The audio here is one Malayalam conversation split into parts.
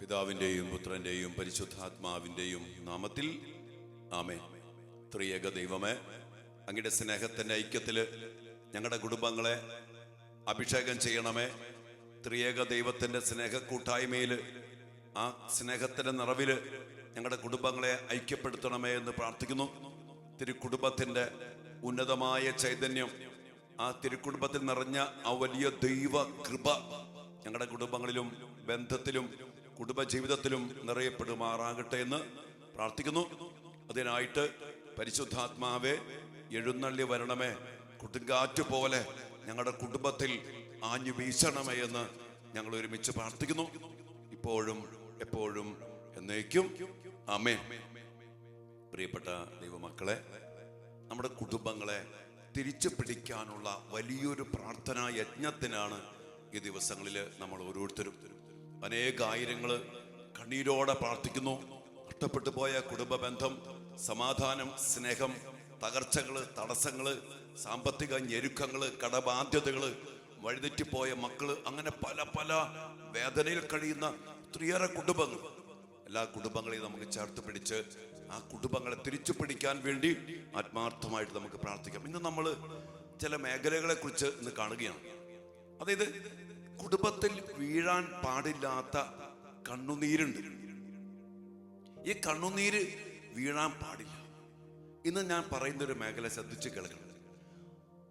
പിതാവിൻ്റെയും പുത്രൻ്റെയും പരിശുദ്ധാത്മാവിൻ്റെയും നാമത്തിൽ ആമേൻ. ത്രിയേക ദൈവമേ, അങ്ങയുടെ സ്നേഹത്തിൻ്റെ ഐക്യത്തിൽ ഞങ്ങളുടെ കുടുംബങ്ങളെ അഭിഷേകം ചെയ്യണമേ. ത്രിയേക ദൈവത്തിൻ്റെ സ്നേഹ കൂട്ടായ്മയിൽ, ആ സ്നേഹത്തിൻ്റെ നിറവിൽ ഞങ്ങളുടെ കുടുംബങ്ങളെ ഐക്യപ്പെടുത്തണമേ എന്ന് പ്രാർത്ഥിക്കുന്നു. തിരുക്കുടുംബത്തിൻ്റെ ഉന്നതമായ ചൈതന്യം, ആ തിരുക്കുടുംബത്തിൽ നിറഞ്ഞ ആ വലിയ ദൈവ കൃപ ഞങ്ങളുടെ കുടുംബങ്ങളിലും ബന്ധത്തിലും കുടുംബജീവിതത്തിലും നിറയപ്പെടുമാറാകട്ടെ എന്ന് പ്രാർത്ഥിക്കുന്നു. അതിനായിട്ട് പരിശുദ്ധാത്മാവെ എഴുന്നള്ളി വരണമേ, കൊടുങ്കാറ്റ് പോലെ ഞങ്ങളുടെ കുടുംബത്തിൽ ആഞ്ഞു വീശണമേ എന്ന് ഞങ്ങൾ ഒരുമിച്ച് പ്രാർത്ഥിക്കുന്നു, ഇപ്പോഴും എപ്പോഴും എന്നേക്കും ആമേൻ. പ്രിയപ്പെട്ട ദൈവമക്കളെ, നമ്മുടെ കുടുംബങ്ങളെ തിരിച്ചു പിടിക്കാനുള്ള വലിയൊരു പ്രാർത്ഥനാ യജ്ഞത്തിനാണ് ഈ ദിവസങ്ങളിൽ നമ്മൾ ഓരോരുത്തരും. അനേകായിരങ്ങൾ കണ്ണീരോടെ പ്രാർത്ഥിക്കുന്നു. നഷ്ടപ്പെട്ടു പോയ കുടുംബ ബന്ധം, സമാധാനം, സ്നേഹം, തകർച്ചകൾ, തടസ്സങ്ങൾ, സാമ്പത്തിക ഞെരുക്കങ്ങൾ, കടബാധ്യതകൾ, വഴിതെറ്റിപ്പോയ മക്കള്, അങ്ങനെ പല പല വേദനയിൽ കഴിയുന്ന ഒത്തിരിയേറെ കുടുംബങ്ങൾ. എല്ലാ കുടുംബങ്ങളെയും നമുക്ക് ചേർത്ത് പിടിച്ച് ആ കുടുംബങ്ങളെ തിരിച്ചു പിടിക്കാൻ വേണ്ടി ആത്മാർത്ഥമായിട്ട് നമുക്ക് പ്രാർത്ഥിക്കാം. ഇന്ന് നമ്മൾ ചില മേഖലകളെ കുറിച്ച് ഇന്ന് കാണുകയാണ്. അതായത് കുടുംബത്തിൽ വീഴാൻ പാടില്ലാത്ത കണ്ണുനീരുണ്ട്. ഈ കണ്ണുനീര് വീഴാൻ പാടില്ല. ഇന്ന് ഞാൻ പറയുന്നൊരു മേഖല ശ്രദ്ധിച്ച് കേൾക്കണം.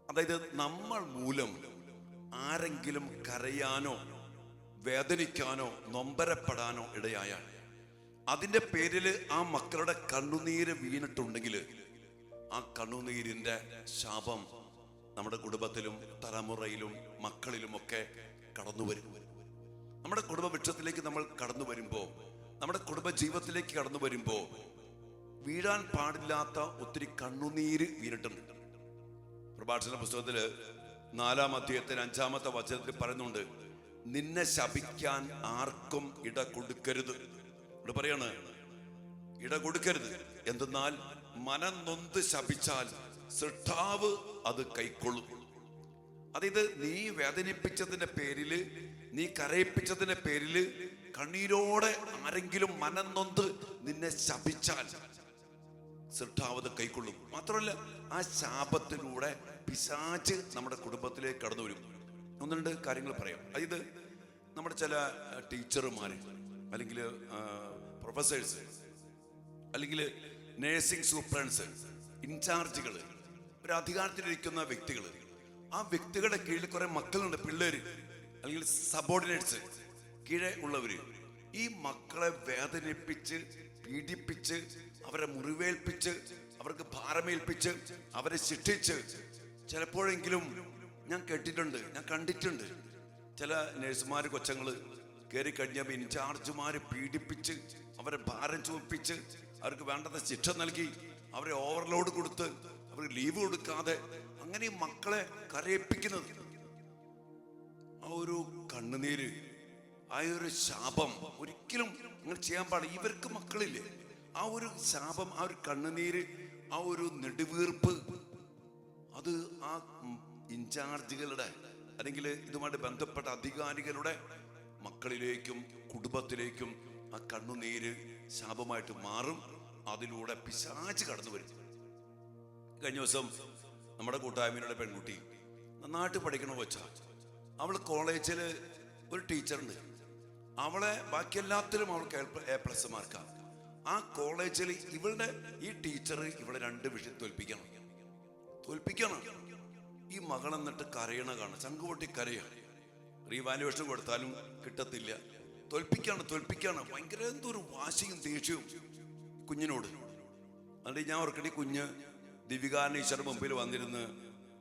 അതായത് നമ്മൾ മൂലം ആരെങ്കിലും കരയാനോ വേദനിക്കാനോ നൊമ്പരപ്പെടാനോ ഇടയായാൽ, അതിൻ്റെ പേരിൽ ആ മക്കളുടെ കണ്ണുനീര് വീണിട്ടുണ്ടെങ്കിൽ ആ കണ്ണുനീരിൻ്റെ ശാപം നമ്മുടെ കുടുംബത്തിലും തലമുറയിലും മക്കളിലുമൊക്കെ കടന്നു വരും. നമ്മുടെ കുടുംബ വൃക്ഷത്തിലേക്ക് നമ്മൾ കടന്നു വരുമ്പോൾ, നമ്മുടെ കുടുംബ ജീവിതത്തിലേക്ക് കടന്നു വരുമ്പോൾ വീഴാൻ പാടില്ലാത്ത ഒത്തിരി കണ്ണുനീര് വീണിട്ടുണ്ട്. പ്രഭാഷണ പുസ്തകത്തില് 4-ാം അധ്യായത്തിന് 5-ാമത്തെ വചനത്തിൽ പറയുന്നുണ്ട്, നിന്നെ ശപിക്കാൻ ആർക്കും ഇട കൊടുക്കരുത്. ഇവിടെ പറയാണ്, ഇട കൊടുക്കരുത്. എന്തെന്നാൽ മനം നൊന്ത് ശപിച്ചാൽ സൃഷ്ടാവ് അത് കൈക്കൊള്ളും. അതായത് നീ വേദനിപ്പിച്ചതിന്റെ പേരില്, നീ കരയിപ്പിച്ചതിന്റെ പേരില് കണ്ണീരോടെ ആരെങ്കിലും മനം നൊന്ത് നിന്നെ ശപിച്ചാൽ സൃഷ്ടാവ് അത് കൈക്കൊള്ളും. മാത്രമല്ല, ആ ശാപത്തിലൂടെ പിശാച് നമ്മുടെ കുടുംബത്തിലേക്ക് കടന്നു വരും. ഒന്ന് രണ്ട് കാര്യങ്ങൾ പറയാം. അതായത് നമ്മുടെ ചില ടീച്ചർമാര്, അല്ലെങ്കിൽ പ്രൊഫസേഴ്സ്, അല്ലെങ്കിൽ നേഴ്സിംഗ് സൂപ്രണ്ട്സ്, ഇൻചാർജുകൾ, ഒരു അധികാരത്തിലിരിക്കുന്ന വ്യക്തികൾ, ആ വ്യക്തികളുടെ കീഴിൽ കുറെ മക്കളുണ്ട്, പിള്ളേര് അല്ലെങ്കിൽ സബോർഡിനേറ്റ്സ്, കീഴെ ഉള്ളവര്. ഈ മക്കളെ വേദനിപ്പിച്ച് പീഡിപ്പിച്ച് അവരെ മുറിവേൽപ്പിച്ച് അവർക്ക് ഭാരമേൽപ്പിച്ച് അവരെ ശിക്ഷിച്ച്, ചിലപ്പോഴെങ്കിലും ഞാൻ കേട്ടിട്ടുണ്ട്, ഞാൻ കണ്ടിട്ടുണ്ട്, ചില നഴ്സുമാര് കൊച്ചങ്ങള് കയറി കഴിഞ്ഞപ്പോൾ ഇൻചാർജുമാര് പീഡിപ്പിച്ച് അവരെ ഭാരം ചുമപ്പിച്ച് അവർക്ക് വേണ്ടത് ശിക്ഷ നൽകി അവരെ ഓവർലോഡ് കൊടുത്ത് അവർക്ക് ലീവ് കൊടുക്കാതെ അങ്ങനെ മക്കളെ കരയിപ്പിക്കുന്നത്. ആ ഒരു കണ്ണുനീര്, ആ ഒരു ശാപം ഒരിക്കലും അങ്ങനെ ചെയ്യാൻ പാടില്ല. ഇവർക്ക് മക്കളില്ലേ, ആ ഒരു ശാപം, ആ ഒരു കണ്ണുനീര്, ആ ഒരു നെടുവീർപ്പ്, അത് ആ ഇൻചാർജുകളുടെ അല്ലെങ്കിൽ ഇതുമായിട്ട് ബന്ധപ്പെട്ട അധികാരികളുടെ മക്കളിലേക്കും കുടുംബത്തിലേക്കും ആ കണ്ണുനീര് ശാപമായിട്ട് മാറും. അതിലൂടെ പിശാച് കടന്നു വരും. കഴിഞ്ഞ ദിവസം നമ്മുടെ കൂട്ടായ്മയിലുള്ള പെൺകുട്ടി നന്നായിട്ട് പഠിക്കണ വെച്ചാൽ, അവൾ കോളേജിൽ ഒരു ടീച്ചറുണ്ട്. അവളെ ബാക്കി എല്ലാത്തിലും അവൾക്ക് A+ മാർക്കാണ്. ആ കോളേജിൽ ഇവളുടെ ഈ ടീച്ചർ ഇവളെ 2 വിഷയം തോൽപ്പിക്കണം. ഈ മകൾ എന്നിട്ട് കരയണ കാണാം, ചങ്കുപൊട്ടി കരയാണ്. റീവാലുവേഷൻ കൊടുത്താലും കിട്ടത്തില്ല. തോൽപ്പിക്കാണ്. ഭയങ്കര എന്തൊരു വാശിയും ദേഷ്യവും കുഞ്ഞിനോട്. എന്നിട്ട് ഞാൻ ഓർക്കടി, കുഞ്ഞ് ദിവികാനീശ്വരുടെ മുമ്പിൽ വന്നിരുന്ന്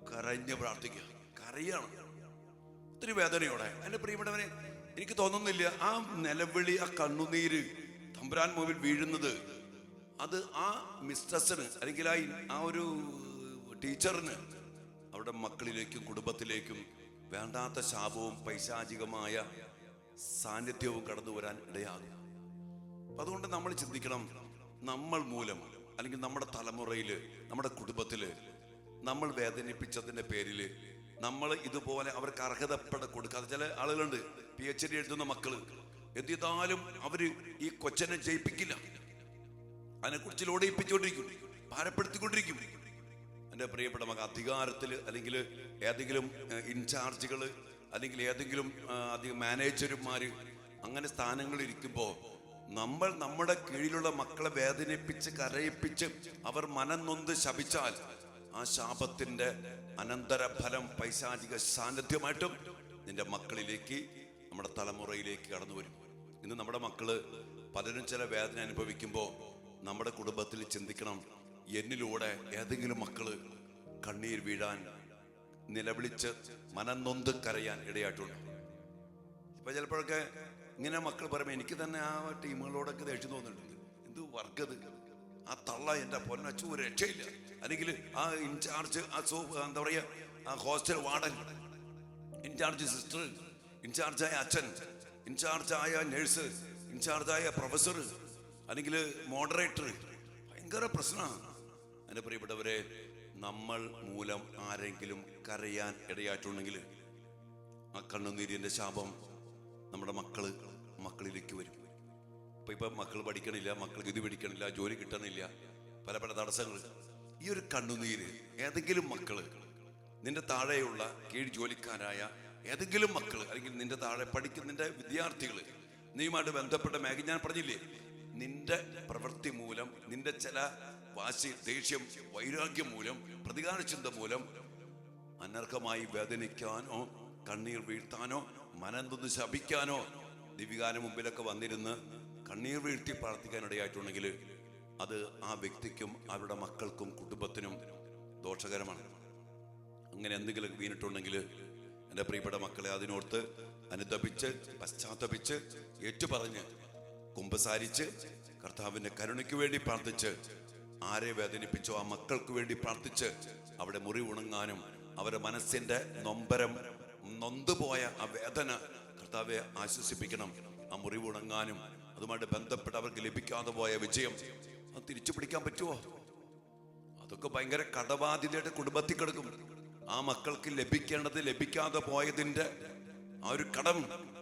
കരഞ്ഞ് പ്രാർത്ഥിക്കുക, കരയാണ് ഒത്തിരി വേദനയോടെ. എൻ്റെ പ്രിയപ്പെട്ടവനെ, എനിക്ക് തോന്നുന്നില്ല ആ നിലവിളി, ആ കണ്ണുനീര് തമ്പുരാൻ മുമ്പിൽ വീഴുന്നത് അത് ആ മിസ്ട്രസിന് അല്ലെങ്കിൽ ആ ഒരു ടീച്ചറിന് അവരുടെ മക്കളിലേക്കും കുടുംബത്തിലേക്കും വേണ്ടാത്ത ശാപവും പൈശാചികമായ സാന്നിധ്യവും കടന്നു വരാൻ ഇടയാകും. അതുകൊണ്ട് നമ്മൾ ചിന്തിക്കണം, നമ്മൾ മൂലം അല്ലെങ്കിൽ നമ്മുടെ തലമുറയില്, നമ്മുടെ കുടുംബത്തില് നമ്മൾ വേദനിപ്പിച്ചതിന്റെ പേരില് നമ്മൾ ഇതുപോലെ അവർക്ക് അർഹതപ്പെട കൊടുക്കാതെ, ചില ആളുകളുണ്ട് PhD എഴുതുന്ന മക്കള്, എന്ത് ചെയ്താലും അവര് ഈ കൊച്ചനെ ജയിപ്പിക്കില്ല. അതിനെക്കുറിച്ച് ലോടിപ്പിച്ചുകൊണ്ടിരിക്കും, ഭാരപ്പെടുത്തിക്കൊണ്ടിരിക്കും. എൻ്റെ പ്രിയപ്പെട്ട മകൻ, അധികാരത്തിൽ അല്ലെങ്കിൽ ഏതെങ്കിലും ഇൻചാർജുകൾ അല്ലെങ്കിൽ ഏതെങ്കിലും അധികം മാനേജർമാർ അങ്ങനെ സ്ഥാനങ്ങളിൽ ഇരിക്കുമ്പോൾ നമ്മൾ നമ്മുടെ കീഴിലുള്ള മക്കളെ വേദനിപ്പിച്ച് കരയിപ്പിച്ച് അവർ മനം നൊന്ത് ശപിച്ചാൽ ആ ശാപത്തിൻ്റെ അനന്തരഫലം പൈശാചിക സാന്നിധ്യമായിട്ടും നിന്റെ മക്കളിലേക്ക്, നമ്മുടെ തലമുറയിലേക്ക് കടന്നു വരും. ഇന്ന് നമ്മുടെ മക്കള് പലരും ചില വേദന അനുഭവിക്കുമ്പോൾ നമ്മുടെ കുടുംബത്തിൽ ചിന്തിക്കണം, എന്നിലൂടെ ഏതെങ്കിലും മക്കള് കണ്ണീർ വീഴാൻ, നിലവിളിച്ച് മനം നൊന്ത് കരയാൻ ഇടയായിട്ടുണ്ട്. ഇപ്പൊ ചിലപ്പോഴൊക്കെ ഇങ്ങനെ മക്കൾ പറയുമ്പോൾ എനിക്ക് തന്നെ ആ ടീമുകളോടൊക്കെ ദേഷ്യം തോന്നുന്നുണ്ട്. എന്ത് വർഗത്, ആ തള്ള എൻ്റെ പൊന്നച്ചു ഒരു രക്ഷയില്ല. അല്ലെങ്കിൽ ആ ഇൻചാർജ്, എന്താ പറയുക, ആ ഹോസ്റ്റൽ വാർഡൻ, ഇൻചാർജ് സിസ്റ്റർ, ഇൻചാർജായ അച്ഛൻ, ഇൻചാർജായ നേഴ്സ്, ഇൻചാർജായ പ്രൊഫസർ, അല്ലെങ്കിൽ മോഡറേറ്റർ, ഭയങ്കര പ്രശ്നമാണ്. എൻ്റെ പ്രിയപ്പെട്ടവരെ, നമ്മൾ മൂലം ആരെങ്കിലും കരയാൻ ഇടയായിട്ടുണ്ടെങ്കിൽ ആ കണ്ണുനീരിൻ്റെ ശാപം നമ്മുടെ മക്കളിലേക്ക് വരും. ഇപ്പം മക്കൾ പഠിക്കണില്ല, മക്കൾക്ക് ഇത് പഠിക്കണില്ല, ജോലി കിട്ടണില്ല, പല പല തടസ്സങ്ങൾ. ഈ ഒരു കണ്ണുനീര് ഏതെങ്കിലും മക്കള്, നിന്റെ താഴെയുള്ള കീഴ് ജോലിക്കാരായ ഏതെങ്കിലും മക്കള്, അല്ലെങ്കിൽ നിന്റെ താഴെ പഠിക്കുന്ന നിന്റെ വിദ്യാർത്ഥികൾ, നീയുമായിട്ട് ബന്ധപ്പെട്ട മേഖല ഞാൻ പറഞ്ഞില്ലേ, നിന്റെ പ്രവൃത്തി മൂലം, നിന്റെ ചില വാശി, ദേഷ്യം, വൈരാഗ്യം മൂലം, പ്രതികാര ചിന്ത മൂലം അനർഹമായി വേദനിക്കാനോ കണ്ണീർ വീഴ്ത്താനോ മനം തൊന്ന് ശപിക്കാനോ ദിവികാന മുമ്പിലൊക്കെ വന്നിരുന്ന് കണ്ണീർ വീഴ്ത്തി പ്രാർത്ഥിക്കാനിടയായിട്ടുണ്ടെങ്കിൽ അത് ആ വ്യക്തിക്കും അവരുടെ മക്കൾക്കും കുടുംബത്തിനും ദോഷകരമാണ്. അങ്ങനെ എന്തെങ്കിലും വീണിട്ടുണ്ടെങ്കിൽ എൻ്റെ പ്രിയപ്പെട്ട മക്കളെ, അതിനോർത്ത് അനുതപിച്ച് പശ്ചാത്തപിച്ച് ഏറ്റുപറഞ്ഞ് കുമ്പസാരിച്ച് കർത്താവിൻ്റെ കരുണയ്ക്ക് വേണ്ടി പ്രാർത്ഥിച്ച്, ആരെ വേദനിപ്പിച്ചോ ആ മക്കൾക്ക് വേണ്ടി പ്രാർത്ഥിച്ച് അവിടെ മുറിവുണങ്ങാനും അവരുടെ മനസ്സിൻ്റെ നൊമ്പരം, നൊന്തുപോയ ആ വേദന കർത്താവെ ആശ്വസിപ്പിക്കണം. ആ മുറിവുണങ്ങാനും അതുമായിട്ട് ബന്ധപ്പെട്ട് അവർക്ക് ലഭിക്കാതെ പോയ വിജയം അത് തിരിച്ചു പിടിക്കാൻ പറ്റുമോ? അതൊക്കെ ഭയങ്കര കടബാധ്യതയുടെ കുടുംബത്തിൽ കിടക്കും. ആ മക്കൾക്ക് ലഭിക്കേണ്ടത് ലഭിക്കാതെ പോയതിൻ്റെ ആ ഒരു കടം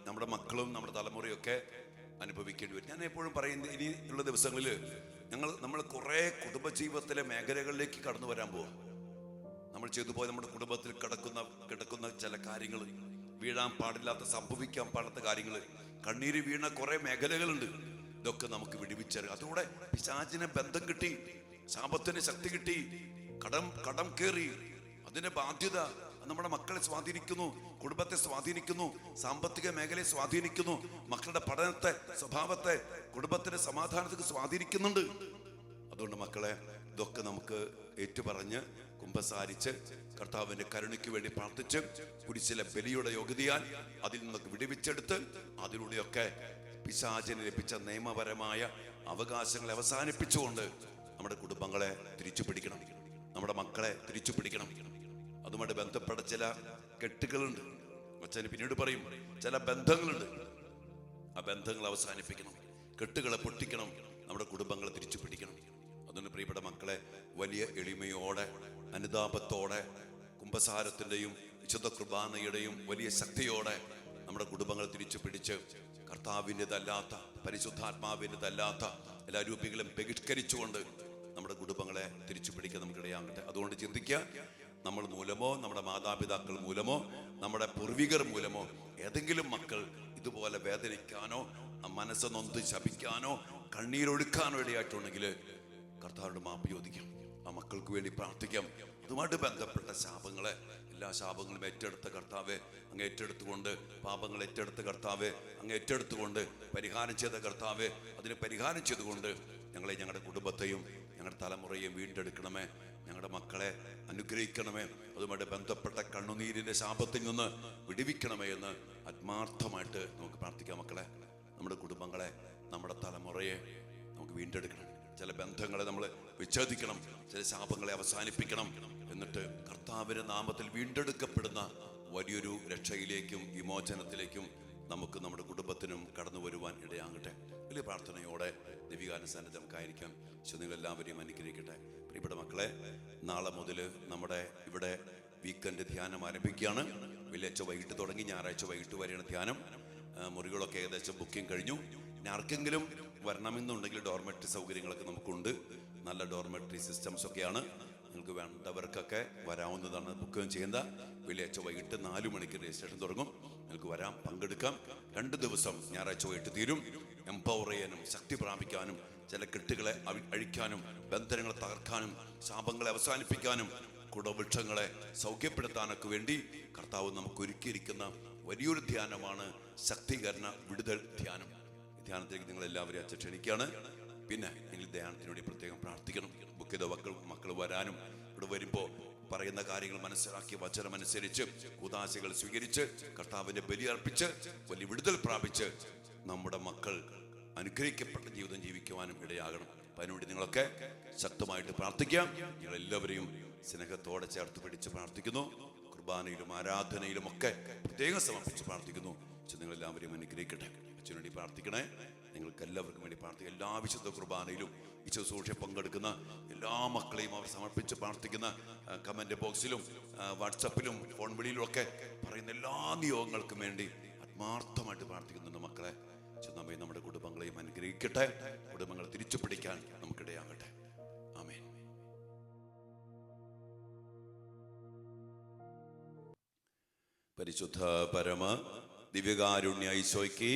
നമ്മുടെ മക്കളും നമ്മുടെ തലമുറയൊക്കെ അനുഭവിക്കേണ്ടി വരും. ഞാൻ എപ്പോഴും പറയുന്നത്, ഇനി ഉള്ള ദിവസങ്ങളിൽ നമ്മൾ കുറേ കുടുംബജീവിതത്തിലെ മേഖലകളിലേക്ക് കടന്നു വരാൻ പോവാം. നമ്മൾ ചെയ്തു പോയ നമ്മുടെ കുടുംബത്തിൽ കിടക്കുന്ന ചില കാര്യങ്ങൾ, വീഴാൻ പാടില്ലാത്ത, സംഭവിക്കാൻ പാടാത്ത കാര്യങ്ങൾ, കണ്ണീര് വീണ കുറെ മേഖലകളുണ്ട്. ഇതൊക്കെ നമുക്ക് വിടുവിച്ചറിയാം. അതോടെ പിശാചിനെ ബന്ധം കിട്ടി, ശാപത്തിന് ശക്തി കിട്ടി, കടം കയറി, അതിന്റെ ബാധ്യത നമ്മുടെ മക്കളെ സ്വാധീനിക്കുന്നു, കുടുംബത്തെ സ്വാധീനിക്കുന്നു, സാമ്പത്തിക മേഖലയെ സ്വാധീനിക്കുന്നു, മക്കളുടെ പഠനത്തെ, സ്വഭാവത്തെ, കുടുംബത്തിന്റെ സമാധാനത്തെ സ്വാധീനിക്കുന്നുണ്ട്. അതുകൊണ്ട് മക്കളെ, ഇതൊക്കെ നമുക്ക് ഏറ്റുപറഞ്ഞ് കുമ്പസാരിച്ച് കർത്താവിന്റെ കരുണയ്ക്ക് വേണ്ടി പ്രാർത്ഥിച്ച് കുരിശിലെ ബലിയുടെ യോഗ്യതയാൽ അതിൽ നിന്നൊക്കെ വിടുവിച്ചെടുത്ത് അതിലൂടെയൊക്കെ പിശാചിന് ലഭിച്ച നിയമപരമായ അവകാശങ്ങളെ അവസാനിപ്പിച്ചുകൊണ്ട് നമ്മുടെ കുടുംബങ്ങളെ തിരിച്ചു പിടിക്കണം, നമ്മുടെ മക്കളെ തിരിച്ചു പിടിക്കണം. അതുമായിട്ട് ബന്ധപ്പെട്ട ചില കെട്ടുകളുണ്ട്, അച്ഛന് പിന്നീട് പറയും, ചില ബന്ധങ്ങളുണ്ട്. ആ ബന്ധങ്ങൾ അവസാനിപ്പിക്കണം, കെട്ടുകളെ പൊട്ടിക്കണം, നമ്മുടെ കുടുംബങ്ങളെ തിരിച്ചു പിടിക്കണം. അതുകൊണ്ട് പ്രിയപ്പെട്ട മക്കളെ, വലിയ എളിമയോടെ, അനുതാപത്തോടെ, കുമ്പസാരത്തിൻ്റെയും വിശുദ്ധ കുർബാനയുടെയും വലിയ ശക്തിയോടെ നമ്മുടെ കുടുംബങ്ങളെ തിരിച്ചു പിടിച്ച് കർത്താവിൻ്റെതല്ലാത്ത, പരിശുദ്ധാത്മാവിൻ്റെതല്ലാത്ത എല്ലാ രൂപങ്ങളും ബഹിഷ്കരിച്ചുകൊണ്ട് നമ്മുടെ കുടുംബങ്ങളെ തിരിച്ചു പിടിക്കാൻ നമുക്കിടയാകട്ടെ. അതുകൊണ്ട് ചിന്തിക്കുക, നമ്മൾ മൂലമോ, നമ്മുടെ മാതാപിതാക്കൾ മൂലമോ, നമ്മുടെ പൂർവികർ മൂലമോ ഏതെങ്കിലും മക്കൾ ഇതുപോലെ വേദനിക്കാനോ മനസ്സ് നൊന്ത് ശപിക്കാനോ കണ്ണീരൊഴുക്കാനോ ഇടയായിട്ടുണ്ടെങ്കിൽ കർത്താവിനോട് മാപ്പ് ചോദിക്കാം, ആ മക്കൾക്ക് വേണ്ടി പ്രാർത്ഥിക്കാം. അതുമായിട്ട് ബന്ധപ്പെട്ട ശാപങ്ങളെ, എല്ലാ ശാപങ്ങളും ഏറ്റെടുത്ത കർത്താവെ അങ്ങ് ഏറ്റെടുത്തുകൊണ്ട്, പാപങ്ങൾ ഏറ്റെടുത്ത കർത്താവെ അങ്ങ് ഏറ്റെടുത്തുകൊണ്ട്, പരിഹാരം ചെയ്ത കർത്താവെ അതിന് പരിഹാരം ചെയ്തുകൊണ്ട് ഞങ്ങളെ, ഞങ്ങളുടെ കുടുംബത്തെയും ഞങ്ങളുടെ തലമുറയെയും വീണ്ടെടുക്കണമേ, ഞങ്ങളുടെ മക്കളെ അനുഗ്രഹിക്കണമേ, അതുമായിട്ട് ബന്ധപ്പെട്ട കണ്ണുനീരിൻ്റെ ശാപത്തിൽ നിന്ന് വിടുവിക്കണമേ എന്ന് ആത്മാർത്ഥമായിട്ട് നമുക്ക് പ്രാർത്ഥിക്കാം. മക്കളെ, നമ്മുടെ കുടുംബങ്ങളെ, നമ്മുടെ തലമുറയെ നമുക്ക് വീണ്ടെടുക്കണം. ചില ബന്ധങ്ങളെ നമ്മൾ വിച്ഛേദിക്കണം, ചില ശാപങ്ങളെ അവസാനിപ്പിക്കണം. എന്നിട്ട് കർത്താവിന്റെ നാമത്തിൽ വീണ്ടെടുക്കപ്പെടുന്ന വലിയൊരു രക്ഷയിലേക്കും വിമോചനത്തിലേക്കും നമുക്ക് നമ്മുടെ കുടുംബത്തിനും കടന്നു വരുവാൻ ഇടയാകട്ടെ. വലിയ പ്രാർത്ഥനയോടെ ദൈവികാനുസരണത്തിൽ നമുക്കായിരിക്കാം. നിങ്ങളെല്ലാവരെയും അനുഗ്രഹിക്കട്ടെ. പ്രിയപ്പെട്ട മക്കളെ, നാളെ മുതൽ നമ്മുടെ ഇവിടെ വീക്കെൻഡ് ധ്യാനം ആരംഭിക്കുകയാണ്. വെള്ളിയാഴ്ച വൈകിട്ട് തുടങ്ങി ഞായറാഴ്ച വൈകിട്ട് വരെയാണ് ധ്യാനം. മുറികളൊക്കെ ഏകദേശം ബുക്കിംഗ് കഴിഞ്ഞു. ഇനി ആർക്കെങ്കിലും വരണമെന്നുണ്ടെങ്കിൽ ഡോർമെട്രി സൗകര്യങ്ങളൊക്കെ നമുക്കുണ്ട്. നല്ല ഡോർമെട്രി സിസ്റ്റംസ് ഒക്കെയാണ്. നിങ്ങൾക്ക് വേണ്ടവർക്കൊക്കെ വരാവുന്നതാണ്. ബുക്കിംഗ് ചെയ്യുന്ന വെള്ളിയാഴ്ച വൈകിട്ട് 4 മണിക്ക് രജിസ്ട്രേഷൻ തുടങ്ങും. നിങ്ങൾക്ക് വരാം, പങ്കെടുക്കാം. 2 ദിവസം ഞായറാഴ്ച വൈകിട്ട് തീരും. എംപവർ ചെയ്യാനും ശക്തി പ്രാപിക്കാനും ചില കെട്ടുകളെ അഴിക്കാനും ബന്ധനങ്ങളെ തകർക്കാനും ശാപങ്ങളെ അവസാനിപ്പിക്കാനും കുടവൃക്ഷങ്ങളെ സൗഖ്യപ്പെടുത്താനൊക്കെ വേണ്ടി കർത്താവ് നമുക്ക് ഒരുക്കിയിരിക്കുന്ന വലിയൊരു ധ്യാനമാണ് ശക്തീകരണ വിടുതൽ ധ്യാനം. ഈ ധ്യാനത്തിലേക്ക് നിങ്ങൾ എല്ലാവരും അച്ഛൻ ക്ഷണിക്കുകയാണ്. പിന്നെ നിങ്ങൾ ധ്യാനത്തിന് വേണ്ടി പ്രത്യേകം പ്രാർത്ഥിക്കണം. ബുക്ക് ചെയ്ത മക്കൾ വരാനും ഇവിടെ വരുമ്പോൾ പറയുന്ന കാര്യങ്ങൾ മനസ്സിലാക്കി വചനമനുസരിച്ച് ഉദാശകൾ സ്വീകരിച്ച് കർത്താവിന്റെ ബലി അർപ്പിച്ച് വലിയ വിടുതൽ പ്രാപിച്ച് നമ്മുടെ മക്കൾ അനുഗ്രഹിക്കപ്പെട്ട ജീവിതം ജീവിക്കുവാനും ഇടയാകണം. അപ്പം അതിനുവേണ്ടി നിങ്ങളൊക്കെ ശക്തമായിട്ട് പ്രാർത്ഥിക്കാം. നിങ്ങളെല്ലാവരെയും സ്നേഹത്തോടെ ചേർത്ത് പിടിച്ച് പ്രാർത്ഥിക്കുന്നു. കുർബാനയിലും ആരാധനയിലും ഒക്കെ പ്രത്യേകം സമർപ്പിച്ച് പ്രാർത്ഥിക്കുന്നു. അച്ഛൻ നിങ്ങളെല്ലാവരെയും അനുഗ്രഹിക്കട്ടെ. അച്ഛനു വേണ്ടി പ്രാർത്ഥിക്കണേ. നിങ്ങൾക്ക് എല്ലാവർക്കും വേണ്ടി പ്രാർത്ഥിക്കുക. എല്ലാ വിശുദ്ധ കുർബാനയിലും ഈ ശുശ്രൂഷ പങ്കെടുക്കുന്ന എല്ലാ മക്കളെയും അവർ സമർപ്പിച്ച് പ്രാർത്ഥിക്കുന്ന കമന്റ് ബോക്സിലും വാട്സപ്പിലും ഫോൺ വിളിയിലും ഒക്കെ പറയുന്ന എല്ലാ നിയോഗങ്ങൾക്കും വേണ്ടി ആത്മാർത്ഥമായിട്ട് പ്രാർത്ഥിക്കുന്നുണ്ട്. മക്കളെ നമ്മെ നമ്മുടെ കുടുംബങ്ങളെയും അനുഗ്രഹിക്കട്ടെ. കുടുംബങ്ങളെ തിരിച്ചു പിടിക്കാൻ നമുക്കിടയാകട്ടെ. ആമേൻ. പരിശുദ്ധ പരമ ദിവ്യകാരുണ്യ ഈശോയ്ക്ക്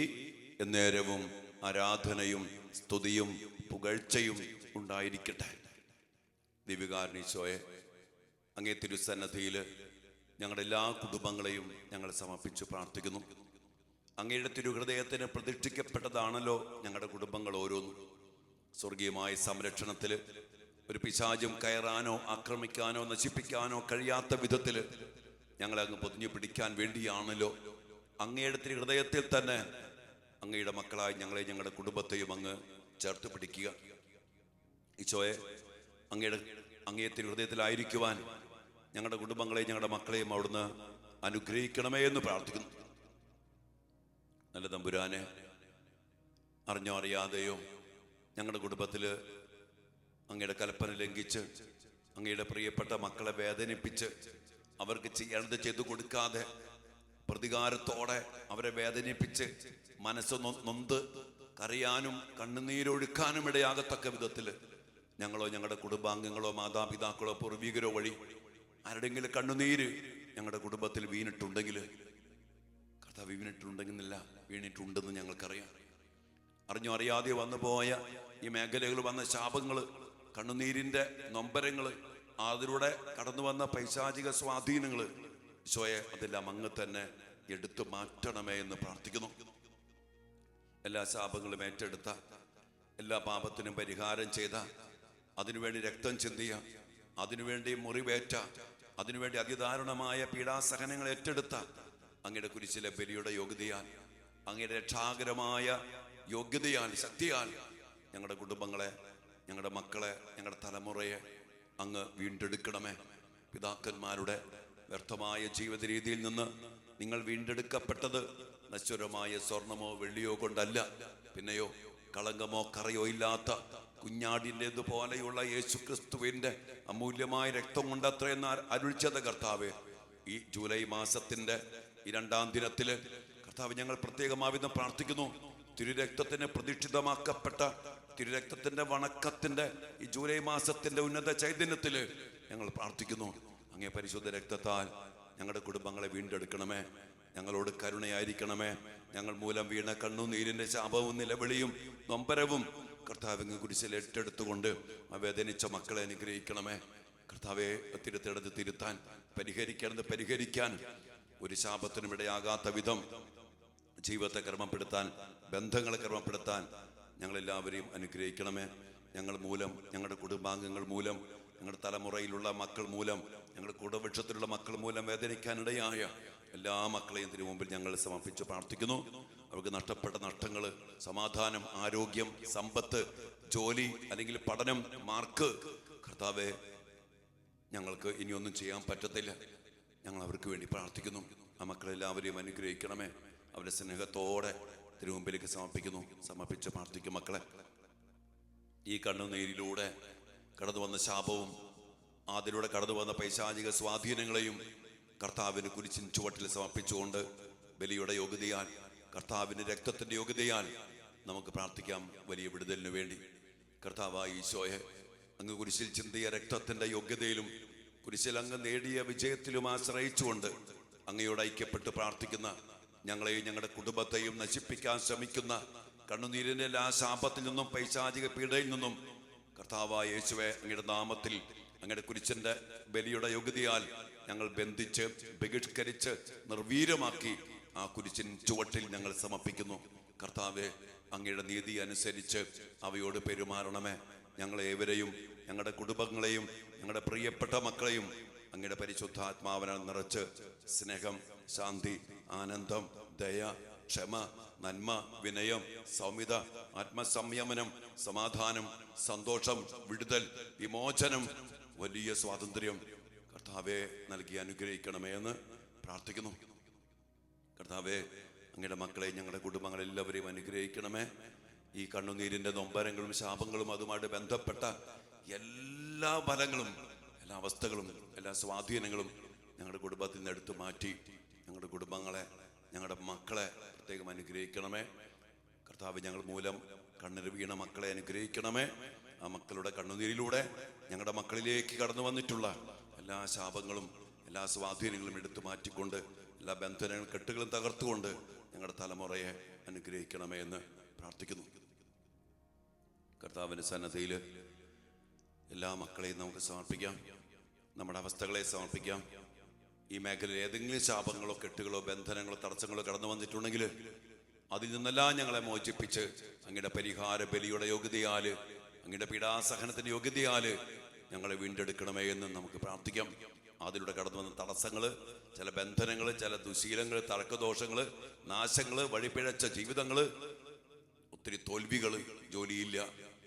എന്നേരവും ആരാധനയും സ്തുതിയും പുകഴ്ചയും ഉണ്ടായിരിക്കട്ടെ. ദിവ്യകാരുണ്യ ഈശോയെ, അങ്ങേ തിരുസന്നധിയിൽ ഞങ്ങളുടെ എല്ലാ കുടുംബങ്ങളെയും ഞങ്ങൾ സമർപ്പിച്ച് പ്രാർത്ഥിക്കുന്നു. അങ്ങയുടെ തിരുഹൃദയത്തിന് പ്രതിഷ്ഠിക്കപ്പെട്ടതാണല്ലോ ഞങ്ങളുടെ കുടുംബങ്ങൾ ഓരോന്നും. സ്വർഗീയമായ സംരക്ഷണത്തിൽ ഒരു പിശാചും കയറാനോ ആക്രമിക്കാനോ നശിപ്പിക്കാനോ കഴിയാത്ത വിധത്തിൽ ഞങ്ങളെ അങ്ങ് പൊതിഞ്ഞു പിടിക്കാൻ വേണ്ടിയാണല്ലോ അങ്ങയുടെ തിരുഹൃദയത്തിൽ തന്നെ അങ്ങയുടെ മക്കളായി ഞങ്ങളെ ഞങ്ങളുടെ കുടുംബത്തെയും അങ്ങ് ചേർത്ത് പിടിക്കുക. ഈശോയെ, അങ്ങേ തിരുഹൃദയത്തിലായിരിക്കുവാൻ ഞങ്ങളുടെ കുടുംബങ്ങളെയും ഞങ്ങളുടെ മക്കളെയും അവിടുന്ന് അനുഗ്രഹിക്കണമേ എന്ന് പ്രാർത്ഥിക്കുന്നു. നല്ല തമ്പുരാനെ, അറിഞ്ഞോ അറിയാതെയോ ഞങ്ങളുടെ കുടുംബത്തിൽ അങ്ങയുടെ കൽപ്പന ലംഘിച്ച് അങ്ങയുടെ പ്രിയപ്പെട്ട മക്കളെ വേദനിപ്പിച്ച് അവർക്ക് ചെയ്യേണ്ടത് ചെയ്തു കൊടുക്കാതെ പ്രതികാരത്തോടെ അവരെ വേദനിപ്പിച്ച് മനസ്സ് നൊന്ത് കരയാനും കണ്ണുനീരൊഴുക്കാനും ഇടയാകത്തക്ക വിധത്തിൽ ഞങ്ങളോ ഞങ്ങളുടെ കുടുംബാംഗങ്ങളോ മാതാപിതാക്കളോ പൂർവികരോ വഴി ആരുടെങ്കിലും കണ്ണുനീര് ഞങ്ങളുടെ കുടുംബത്തിൽ വീണിട്ടുണ്ടെങ്കിൽ, കർത്താവ് വീണിട്ടുണ്ടെങ്കില്ല വീണിട്ടുണ്ടെന്ന് ഞങ്ങൾക്കറിയാം. അറിഞ്ഞോ അറിയാതെ വന്നു പോയ ഈ മേഖലകൾ വന്ന ശാപങ്ങൾ, കണ്ണുനീരിന്റെ നൊമ്പരങ്ങൾ, അതിലൂടെ കടന്നു വന്ന പൈശാചിക സ്വാധീനങ്ങൾ, ഈശോയെ അതെല്ലാം അങ്ങ് തന്നെ എടുത്തു മാറ്റണമേ എന്ന് പ്രാർത്ഥിക്കുന്നു. എല്ലാ ശാപങ്ങളും ഏറ്റെടുത്ത, എല്ലാ പാപത്തിനും പരിഹാരം ചെയ്ത, അതിനുവേണ്ടി രക്തം ചിന്തിയ, അതിനുവേണ്ടി മുറിവേറ്റ, അതിനുവേണ്ടി അതിദാരുണമായ പീഡാസഹനങ്ങൾ ഏറ്റെടുത്ത അങ്ങയുടെ കുരിശിലെ ബലിയുടെ യോഗ്യതയാൽ, അങ്ങയുടെ രക്ഷാകരമായ യോഗ്യതയാൽ, ശക്തിയാൽ ഞങ്ങളുടെ കുടുംബങ്ങളെ, ഞങ്ങളുടെ മക്കളെ, ഞങ്ങളുടെ തലമുറയെ അങ്ങ് വീണ്ടെടുക്കണമേ. പിതാക്കന്മാരുടെ വ്യർത്ഥമായ ജീവിത രീതിയിൽ നിന്ന് നിങ്ങൾ വീണ്ടെടുക്കപ്പെട്ടത് നശ്വരമായ സ്വർണമോ വെള്ളിയോ കൊണ്ടല്ല, പിന്നെയോ കളങ്കമോ കറയോ ഇല്ലാത്ത കുഞ്ഞാടിൻ്റെതുപോലെയുള്ള യേശു ക്രിസ്തുവിൻ്റെ അമൂല്യമായ രക്തം കൊണ്ടത്രയെന്ന് അരുളിച്ചത് കർത്താവേ. ഈ ജൂലൈ മാസത്തിന്റെ ഈ 2-ാം ദിനത്തില് കർത്താവ് ഞങ്ങൾ പ്രത്യേകമാവിധം പ്രാർത്ഥിക്കുന്നു. തിരുരക്തത്തിന് പ്രതിഷ്ഠിതമാക്കപ്പെട്ട തിരുരക്തത്തിന്റെ വണക്കത്തിന്റെ ഈ ജൂലൈ മാസത്തിന്റെ ഉന്നത ചൈതന്യത്തില് ഞങ്ങൾ പ്രാർത്ഥിക്കുന്നു. അങ്ങേ പരിശുദ്ധ രക്തത്താൽ ഞങ്ങളുടെ കുടുംബങ്ങളെ വീണ്ടെടുക്കണമേ. ഞങ്ങളോട് കരുണയായിരിക്കണമേ. ഞങ്ങൾ മൂലം വീണ കണ്ണുനീരിന്റെ ശാപവും നിലവിളിയും നൊമ്പരവും കർത്താവിനെ കുരിശിൽ ഏറ്റെടുത്തുകൊണ്ട് വേദനിച്ച മക്കളെ അനുഗ്രഹിക്കണമേ. കർത്താവെ, തിരുത്തേണ്ടത് തിരുത്താൻ, പരിഹരിക്കേണ്ടത് പരിഹരിക്കാൻ, ഒരു ശാപത്തിനും ഇടയാകാത്ത വിധം ജീവിതത്തെ ക്രമപ്പെടുത്താൻ, ബന്ധങ്ങളെ ക്രമപ്പെടുത്താൻ ഞങ്ങളെല്ലാവരെയും അനുഗ്രഹിക്കണമേ. ഞങ്ങൾ മൂലം, ഞങ്ങളുടെ കുടുംബാംഗങ്ങൾ മൂലം, ഞങ്ങളുടെ തലമുറയിലുള്ള മക്കൾ മൂലം, ഞങ്ങളുടെ കുടവൃക്ഷത്തിലുള്ള മക്കൾ മൂലം വേദനിക്കാനിടയായ എല്ലാ മക്കളെയും തിരു മുമ്പിൽ ഞങ്ങൾ സമർപ്പിച്ച് പ്രാർത്ഥിക്കുന്നു. അവർക്ക് നഷ്ടപ്പെട്ട നഷ്ടങ്ങൾ, സമാധാനം, ആരോഗ്യം, സമ്പത്ത്, ജോലി അല്ലെങ്കിൽ പഠനം, മാർക്ക്, കർത്താവെ ഞങ്ങൾക്ക് ഇനിയൊന്നും ചെയ്യാൻ പറ്റത്തില്ല. ഞങ്ങൾ അവർക്ക് വേണ്ടി പ്രാർത്ഥിക്കുന്നു. ആ മക്കളെല്ലാവരെയും അനുഗ്രഹിക്കണമേ. അവരുടെ സ്നേഹത്തോടെ തിരുമുമ്പിലേക്ക് സമർപ്പിച്ച് പ്രാർത്ഥിക്കും. മക്കളെ, ഈ കണ്ണുനീരിലൂടെ കടന്നു വന്ന ശാപവും അതിലൂടെ കടന്നു വന്ന പൈശാചിക സ്വാധീനങ്ങളെയും കർത്താവിന് കുരിശിൻ ചുവട്ടിൽ സമർപ്പിച്ചുകൊണ്ട് ബലിയുടെ യോഗ്യതയാൽ കർത്താവിൻ്റെ രക്തത്തിൻ്റെ യോഗ്യതയാൽ നമുക്ക് പ്രാർത്ഥിക്കാം വലിയ വിടുതലിനു വേണ്ടി. കർത്താവായ ഈശോയെ, അങ്ങ് കുരിശിൽ ചിന്തിയ രക്തത്തിൻ്റെ യോഗ്യതയിലും കുരിശിൽ അങ്ങ് നേടിയ വിജയത്തിലും ആശ്രയിച്ചുകൊണ്ട് അങ്ങയോട് ഐക്യപ്പെട്ട് പ്രാർത്ഥിക്കുന്ന ഞങ്ങളെയും ഞങ്ങളുടെ കുടുംബത്തെയും നശിപ്പിക്കാൻ ശ്രമിക്കുന്ന കണ്ണുനീരിൻ്റെ എല്ലാ ശാപത്തിൽ നിന്നും പൈശാചിക പീഡയിൽ നിന്നും കർത്താവായ യേശുവേ, അങ്ങയുടെ നാമത്തിൽ അങ്ങയുടെ കുരിശിൻ്റെ ബലിയുടെ യോഗ്യതയാൽ ഞങ്ങൾ ബന്ധിച്ച് ബഹിഷ്കരിച്ച് നിർവീര്യമാക്കി ആ കുരിശിൻ ചുവട്ടിൽ ഞങ്ങൾ സമർപ്പിക്കുന്നു. കർത്താവെ, അങ്ങയുടെ നീതി അനുസരിച്ച് അവയോട് പെരുമാറണമേ. ഞങ്ങളേവരെയും ഞങ്ങളുടെ കുടുംബങ്ങളെയും ഞങ്ങളുടെ പ്രിയപ്പെട്ട മക്കളെയും അങ്ങയുടെ പരിശുദ്ധാത്മാവിനാൽ നിറച്ച് സ്നേഹം, ശാന്തി, ആനന്ദം, ദയ, ക്ഷമ, നന്മ, വിനയം, സൗമ്യത, ആത്മസംയമനം, സമാധാനം, സന്തോഷം, വിടുതൽ, വിമോചനം, വലിയ സ്വാതന്ത്ര്യം കർത്താവെ നൽകി അനുഗ്രഹിക്കണമേ എന്ന് പ്രാർത്ഥിക്കുന്നു. കർത്താവെ, അങ്ങയുടെ മക്കളെ ഞങ്ങളുടെ കുടുംബങ്ങളെല്ലാവരെയും അനുഗ്രഹിക്കണമേ. ഈ കണ്ണുനീരിൻ്റെ നൊമ്പരങ്ങളും ശാപങ്ങളും അതുമായിട്ട് ബന്ധപ്പെട്ട എല്ലാ ഫലങ്ങളും, എല്ലാ അവസ്ഥകളും, എല്ലാ സ്വാധീനങ്ങളും ഞങ്ങളുടെ കുടുംബത്തിൽ നിന്ന് എടുത്തു മാറ്റി ഞങ്ങളുടെ കുടുംബങ്ങളെ, ഞങ്ങളുടെ മക്കളെ പ്രത്യേകം അനുഗ്രഹിക്കണമേ. കർത്താവ്, ഞങ്ങൾ മൂലം കണ്ണിൽ വീണ മക്കളെ അനുഗ്രഹിക്കണമേ. ആ മക്കളുടെ കണ്ണുനീരിലൂടെ ഞങ്ങളുടെ മക്കളിലേക്ക് കടന്നു വന്നിട്ടുള്ള എല്ലാ ശാപങ്ങളും എല്ലാ സ്വാധീനങ്ങളും എടുത്തു മാറ്റിക്കൊണ്ട് എല്ലാ ബന്ധനങ്ങളും കെട്ടുകളും തകർത്തുകൊണ്ട് ഞങ്ങളുടെ തലമുറയെ അനുഗ്രഹിക്കണമേ എന്ന് പ്രാർത്ഥിക്കുന്നു. കർത്താവിൻ്റെ സന്നദ്ധയിൽ എല്ലാ മക്കളെയും നമുക്ക് സമർപ്പിക്കാം. നമ്മുടെ അവസ്ഥകളെ സമർപ്പിക്കാം. ഈ മേഖലയിൽ ഏതെങ്കിലും ശാപങ്ങളോ കെട്ടുകളോ ബന്ധനങ്ങളോ തടസ്സങ്ങളോ കടന്നു വന്നിട്ടുണ്ടെങ്കിൽ അതിൽ നിന്നെല്ലാം ഞങ്ങളെ മോചിപ്പിച്ച് അങ്ങയുടെ പരിഹാര ബലിയുടെ യോഗ്യതയാൽ, അങ്ങയുടെ പീഡാസഹനത്തിൻ്റെ യോഗ്യതയാൽ ഞങ്ങളെ വീണ്ടെടുക്കണമേ എന്ന് നമുക്ക് പ്രാർത്ഥിക്കാം. അതിലൂടെ കടന്നു വന്ന തടസ്സങ്ങൾ, ചില ബന്ധനങ്ങൾ, ചില ദുശീലങ്ങൾ, തർക്കദോഷങ്ങൾ, നാശങ്ങൾ, വഴിപിഴച്ച ജീവിതങ്ങൾ, ഒത്തിരി തോൽവികൾ, ജോലിയില്ല,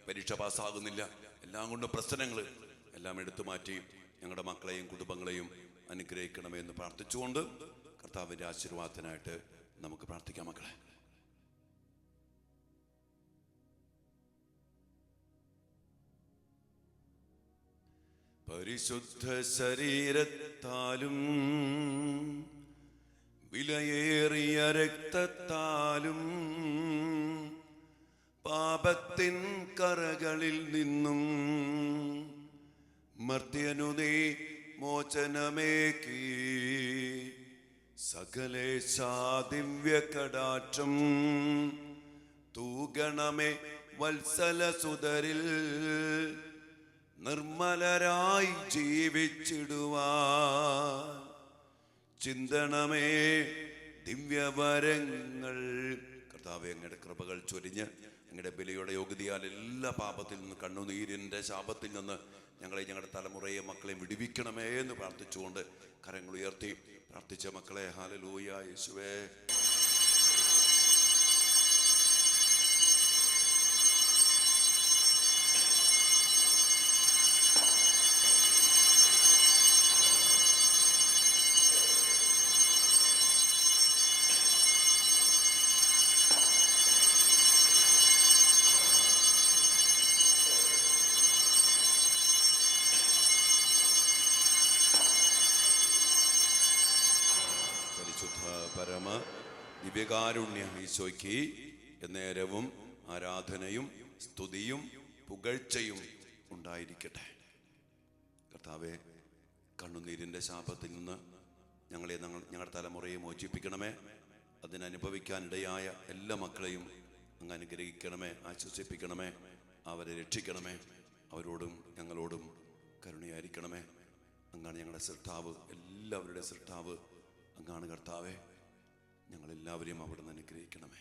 പരീക്ഷ പാസ്സാകുന്നില്ല, എല്ലാം കൊണ്ട് പ്രശ്നങ്ങൾ എല്ലാം എടുത്തു മാറ്റി ഞങ്ങളുടെ മക്കളെയും കുടുംബങ്ങളെയും അനുഗ്രഹിക്കണമേ എന്ന് പ്രാർത്ഥിച്ചുകൊണ്ട് കർത്താവിൻ്റെ ആശീർവാദത്തിനായിട്ട് നമുക്ക് പ്രാർത്ഥിക്കാം. മക്കളെ, പരിശുദ്ധ ശരീരത്താലും വിലയേറിയ രക്തത്താലും പാപത്തിൻ കറകളിൽ നിന്നും മർത്യനു നീ മോചനമേകി സകലേശാ ദിവ്യകടാക്ഷം തൂഗണമേ വത്സലസുതരിൽ നിർമ്മലരായി ജീവിച്ചിടുവാൻ ചിന്തണമേ ദിവ്യവരങ്ങൾ. കർത്താവേ, അങ്ങയുടെ കൃപകൾ ചൊരിഞ്ഞ് അങ്ങയുടെ ബലിയുടെ യോഗ്യതയാൽ എല്ലാ പാപത്തിൽ നിന്ന്, കണ്ണുനീരിൻ്റെ ശാപത്തിൽ നിന്ന് ഞങ്ങളെ, ഞങ്ങളുടെ തലമുറയെ, മക്കളെയും വിടുവിക്കണമേ എന്ന് പ്രാർത്ഥിച്ചുകൊണ്ട് കരങ്ങൾ ഉയർത്തി പ്രാർത്ഥിച്ച മക്കളെ, ഹല്ലേലൂയ യേശുവേ. പരമ ദിവ്യകാരുണ്യ ഈശോയ്ക്ക് എന്നേരവും ആരാധനയും സ്തുതിയും പുകഴ്ചയും ഉണ്ടായിരിക്കട്ടെ. കർത്താവെ, കണ്ണുനീരിൻ്റെ ശാപത്തിൽ നിന്ന് ഞങ്ങളെ, ഞങ്ങളുടെ തലമുറയെ മോചിപ്പിക്കണമേ. അതിനനുഭവിക്കാനിടയായ എല്ലാ മക്കളെയും അങ്ങ് അനുഗ്രഹിക്കണമേ, ആശ്വസിപ്പിക്കണമേ, അവരെ രക്ഷിക്കണമേ. അവരോടും ഞങ്ങളോടും കരുണയായിരിക്കണമേ. അങ്ങാണ് ഞങ്ങളുടെ സൃഷ്ടാവ്, എല്ലാവരുടെ സൃഷ്ടാവ് അങ്ങാണ് കർത്താവെ. ഞങ്ങളെല്ലാവരെയും അവിടുന്ന് അനുഗ്രഹിക്കണമേ.